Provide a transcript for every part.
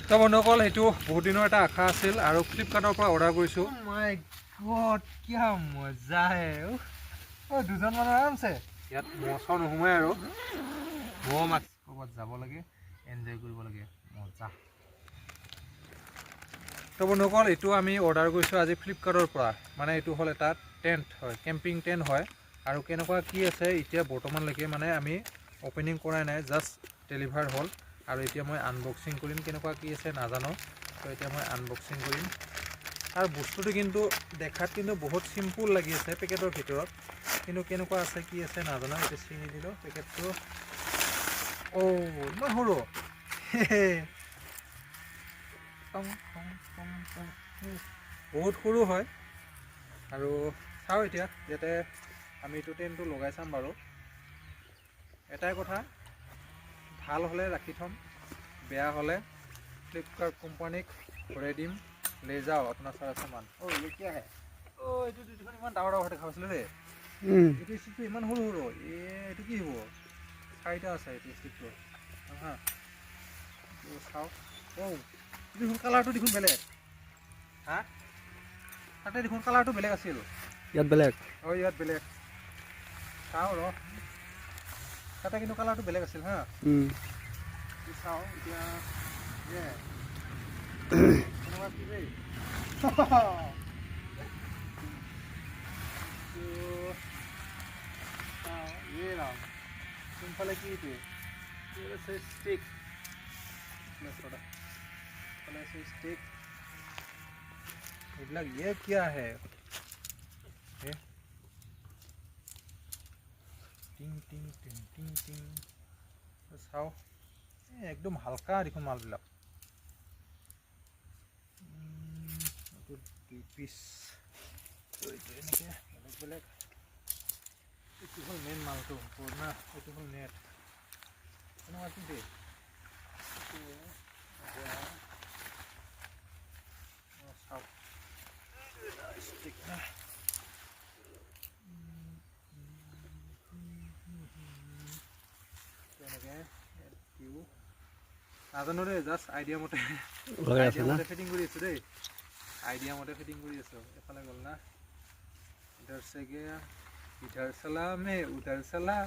তো বন্ধুসকল সেইটো বহুত দিনৰ এটা আশা আছিল আৰু ফ্লিপকাৰ্টৰ পৰা অৰ্ডাৰ কৰিছোঁ। মাই গড কি মজা হে দুজন মানুহ আৰামছে ইয়াত মচৰ নোসোমাই আৰু মাছ ক'ৰবাত যাব লাগে এনজয় কৰিব লাগে মজা। তো বন্ধুসকল এইটো আমি অৰ্ডাৰ কৰিছোঁ আজি ফ্লিপকাৰ্টৰ পৰা। মানে এইটো হ'ল এটা টেণ্ট হয়, কেম্পিং টেণ্ট হয়। আৰু কেনেকুৱা কি আছে এতিয়া বৰ্তমানলৈকে মানে আমি অপেনিং কৰাই নাই, জাষ্ট ডেলিভাৰ হ'ল। আৰু এতিয়া মই আনবক্সিং কৰিম, কেনেকুৱা কি আছে নাজানো। তো এতিয়া মই আনবক্সিং কৰিম। আৰু বস্তুটো কিন্তু দেখাত কিন্তু বহুত চিম্পুল লাগি আছে পেকেটৰ ভিতৰত, কিন্তু কেনেকুৱা আছে কি আছে নাজানো। এতিয়া ছিঙি দিলোঁ পেকেটটো। ইমান সৰু বহুত সৰু হয়। আৰু চাওঁ এতিয়া ইয়াতে আমি এইটো টেণ্টটো লগাই চাম বাৰু। এটাই কথা, ভাল হ'লে ৰাখি থ'ম, বেয়া হ'লে ফ্লিপকাৰ্ট কোম্পানীক ঘূৰাই দিম। লৈ যাওঁ আপোনাৰ চাৰা চামান। এতিয়া আহে এইটো ইমান ডাঙৰ ডাঙৰ দেখা পাইছিলোঁ দেই। এইটো ষ্টিকটো ইমান সৰু সৰু এইটো কি হ'ব? চাৰিটা আছে এইটো ষ্টিকটো। হা চাওঁ। দেখোন কালাৰটো দেখোন বেলেগ। হা তাতে দেখোন কালাৰটো বেলেগ আছিল, ইয়াত বেলেগ। ইয়াত বেলেগ। চাওঁ ৰ, তাতে কিন্তু কালাৰটো বেলেগ আছিল হা। চাওঁ এতিয়া কেনেকুৱা কি দেই ৰাম কোনফালে কি এইটো ষ্টিক ষ্টিক এইবিলাক কিয় আহে টিং টিং টিং টিং টিং। চাওঁ একদম হালকা দেখোন মালবিলাক। দুই পিচ এইটো এনেকৈ বেলেগ বেলেগ। এইটো হ'ল মেইন মালটো পুৰণা, এইটো হ'ল নেট। কেনেকুৱা কি দেই চাওক ষ্টিক না। তেনেকৈ নাজানো দেই, জাষ্ট আইডিয়া মতে ফিটিং কৰি আছোঁ দেই। আইডিয়া মতে ফিটিং কৰি আছোঁ। এফালে গ'ল না, इधर से गया इधर चला मैं उधर चला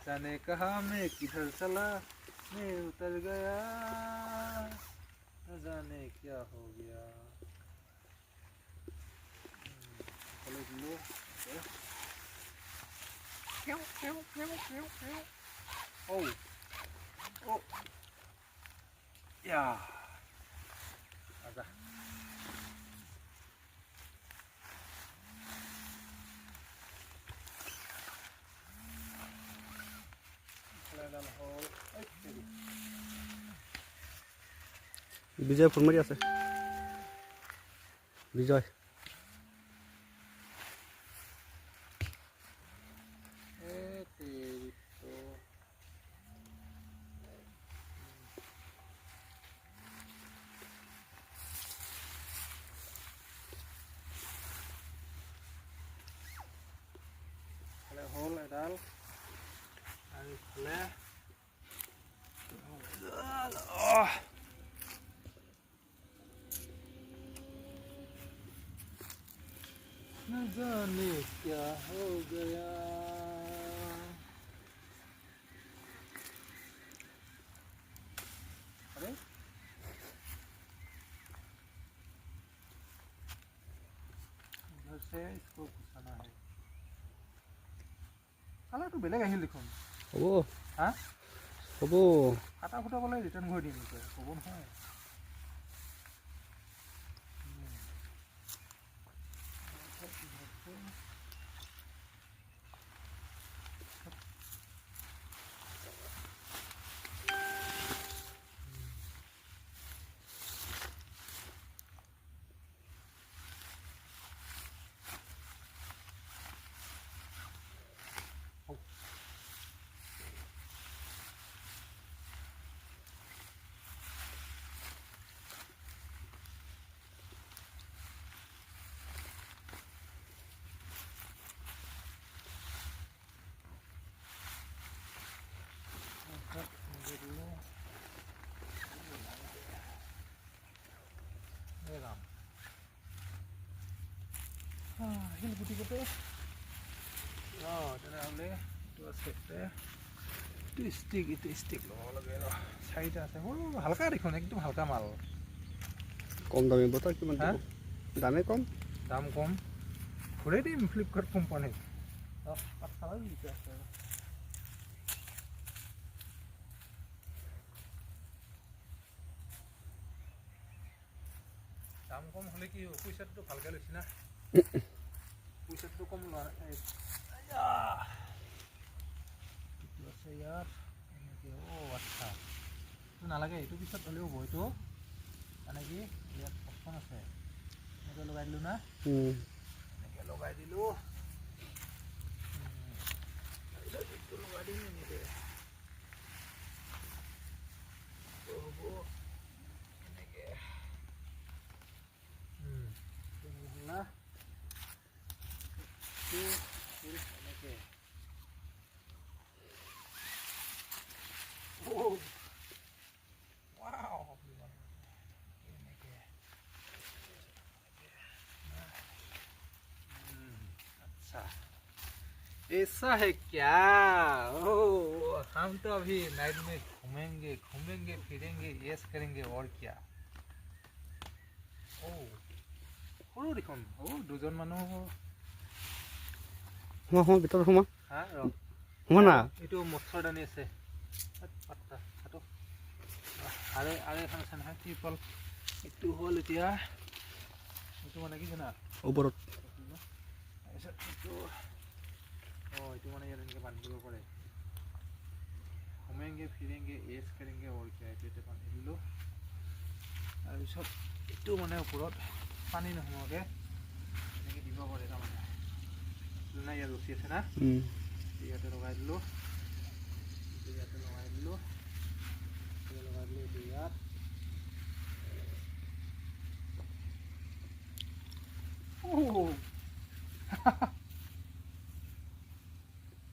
जाने कहा मैं किधर चला मैं उतर गया न जाने क्या हो गया। या आजा বিজয় ফোন মাৰি আছে। বিজয় হ'ল এডাল আৰু ইফালে न जाने क्या हो गया। अरे उधर से इसको घुसाना है। কালাৰটো বেলেগ আহিল দেখোন। হ'ব হা হ'ব কাটা ফুটা ক'লে ৰিটাৰ্ণ কৰি দিম এতিয়া হ'ব নহয়। আহিল গুটিকেইটা তেনেহ'লে এইটো আছে এইটো ষ্টিক ল'ব লাগে চাৰিটা আছে হালকা দেখোন একদম হালকা মাল কম দামী বতৰ কিমান দামে কম দাম কম ঘূৰাই দিম ফ্লিপকাৰ্ট কোম্পানীত দাম কম হ'লে কি পইচাটো ভালকৈ লৈছি না পইচাটো কম লোৱা আছে ইয়াত এনেকৈ আচ্ছা এইটো নালাগে এইটো পিছত হ'লেও হ'ব এইটো মানে কি ইয়াত অপশ্যন আছে এনেকৈ লগাই দিলোঁ না এনেকৈ লগাই দিলোঁ এইটো লগাই দিম এনেকৈ হ'ব এনেকৈ না এনেকৈ ऐसा है क्या हम तो अभी नाइट में घूमेंगे फिरेंगे ऐश करेंगे और क्या সৰু দেখোন দুজন মানুহ সোমা ভিতৰত সোমা হা সোমা না এইটো মচ্ছৰদানী আছে পাত্তা খাটো আৰু এখন আছে নহয় ত্ৰিপল এইটো হ'ল এতিয়া এইটো মানে কি জানা ওপৰত তাৰপিছত এইটো মানে ইয়াত এনেকৈ বান্ধি দিব পাৰে ঘুমেংগে ফিৰেংগে এছ কৰেংগে और क्या এইটো এতিয়া বান্ধি দিলোঁ তাৰপিছত এইটো মানে ওপৰত পানী নোসোমোৱাকৈ এনেকৈ দিব পাৰে তাৰমানে না ইয়াত ৰছী আছে না ইয়াতে লগাই দিলোঁ ইয়াতে লগাই দিলোঁ এইটো ইয়াত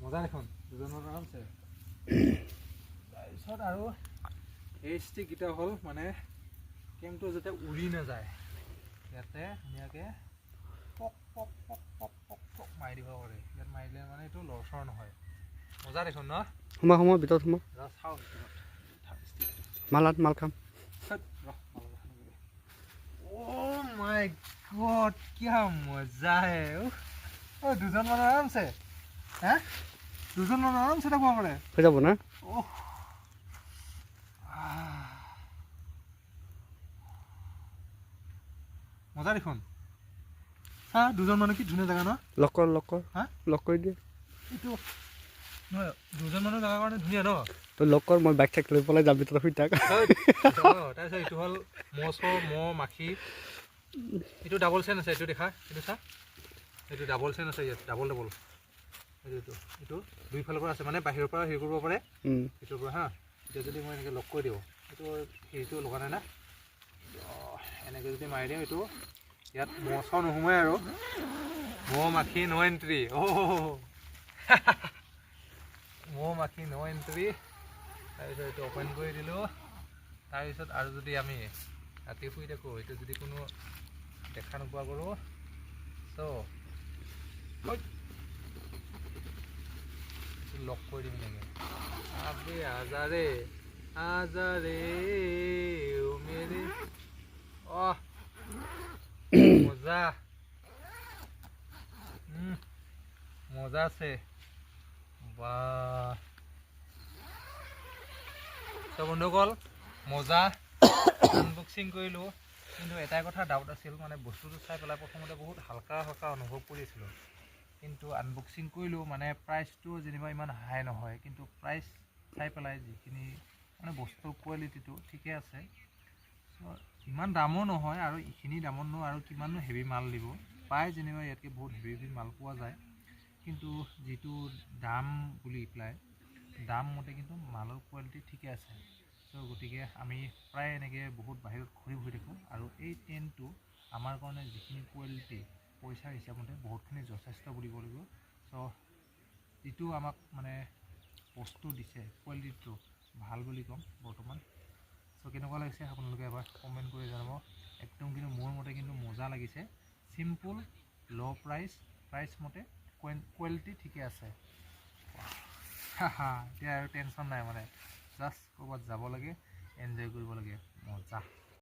মজা দেখোন দুজনৰ আৰামছে তাৰপিছত আৰু এই ষ্টিককেইটা হ'ল মানে কেমটো যাতে উৰি নাযায় ইয়াতে ধুনীয়াকৈ পক পক পক পক পক পক মাৰি দিব পাৰে ইয়াত মাৰিলে মানে এইটো লৰচৰ নহয় মজা দেখোন ন সোমা ভিতৰত সোমা চাওঁ মাল খাম Oh my God, क्या मजा है দুজন মানুহ আৰামছে হা দুজন মানুহ আৰামছে থাকিব পাৰে হৈ যাব না মজা দেখোন হা দুজন মানুহ কি ধুনীয়া জেগা ন লক হা লক কৰি দিয়ে এইটো নহয় দুজন মানুহ জেগা কাৰণে ধুনীয়া ন তই লক কৰ মই বাইক চাইক লৈ পেলাই যাম ভিতৰত শুই থাক তাৰপিছত এইটো হ'ল মহ মাখি এইটো ডাবল চেইন আছে এইটো দেখা এইটো চা এইটো ডাবল চেইন আছে ইয়াত ডাবল এইটো দুইফালৰ পৰা আছে মানে বাহিৰৰ পৰা হেৰি কৰিব পাৰে ভিতৰৰ পৰা হা এতিয়া যদি মই এনেকৈ লক কৰি দিওঁ এইটো হেৰিটো লগা নাই না এনেকৈ যদি মাৰি দিওঁ এইটো ইয়াত মহ নোসোমাই আৰু মহ মাখি ন' এণ্ট্ৰি মহ মাখি ন' এণ্ট্ৰি তাৰপিছত এইটো অ'পেন কৰি দিলোঁ তাৰপিছত আৰু যদি আমি ৰাতি শুই থাকোঁ এইটো যদি কোনো দেখা নোপোৱা কৰোঁ লক কৰি দিম নেকি আবে আজাৰে মেৰে মজা মজা আছে বাহ তো বন্ধুসকল মজা আনবক্সিং কৰিলোঁ কিন্তু এটাই কথা ডাউট আছিল মানে বস্তুটো চাই পেলাই প্ৰথমতে বহুত হালকা অনুভৱ কৰিছিলোঁ কিন্তু আনবক্সিং কৰিলোঁ মানে প্ৰাইচটো যেনিবা ইমান হাই নহয় কিন্তু প্ৰাইচ চাই পেলাই যিখিনি মানে বস্তুৰ কোৱালিটিটো ঠিকে আছে চ' ইমান দামো নহয় আৰু এইখিনি দামতনো আৰু কিমাননো হেভি মাল দিব প্ৰায় যেনিবা ইয়াতকৈ বহুত হেভি মাল পোৱা যায় কিন্তু যিটো দাম বুলি পেলাই দাম মতে কিন্তু মালৰ কোৱালিটি ঠিকে আছে চ' গতিকে আমি প্ৰায় এনেকৈ বহুত বাহিৰত ঘূৰি থাকোঁ আৰু এই টেণ্টটো আমাৰ কাৰণে যিখিনি কোৱালিটি পইচাৰ হিচাপতে বহুতখিনি যথেষ্ট বুলিব লাগিব চ' যিটো আমাক মানে বস্তু দিছে কোৱালিটিটো ভাল বুলি ক'ম বৰ্তমান চ' কেনেকুৱা লাগিছে আপোনালোকে এবাৰ কমেণ্ট কৰি জনাব একদম কিন্তু মোৰ মতে কিন্তু মজা লাগিছে চিম্পুল ল' প্ৰাইচ প্ৰাইচ মতে কোৱালিটি ঠিকে আছে। এতিয়া আৰু টেনশ্যন নাই মানে, জাষ্ট ক'ৰবাত যাব লাগে, এনজয় কৰিব লাগে, মজা।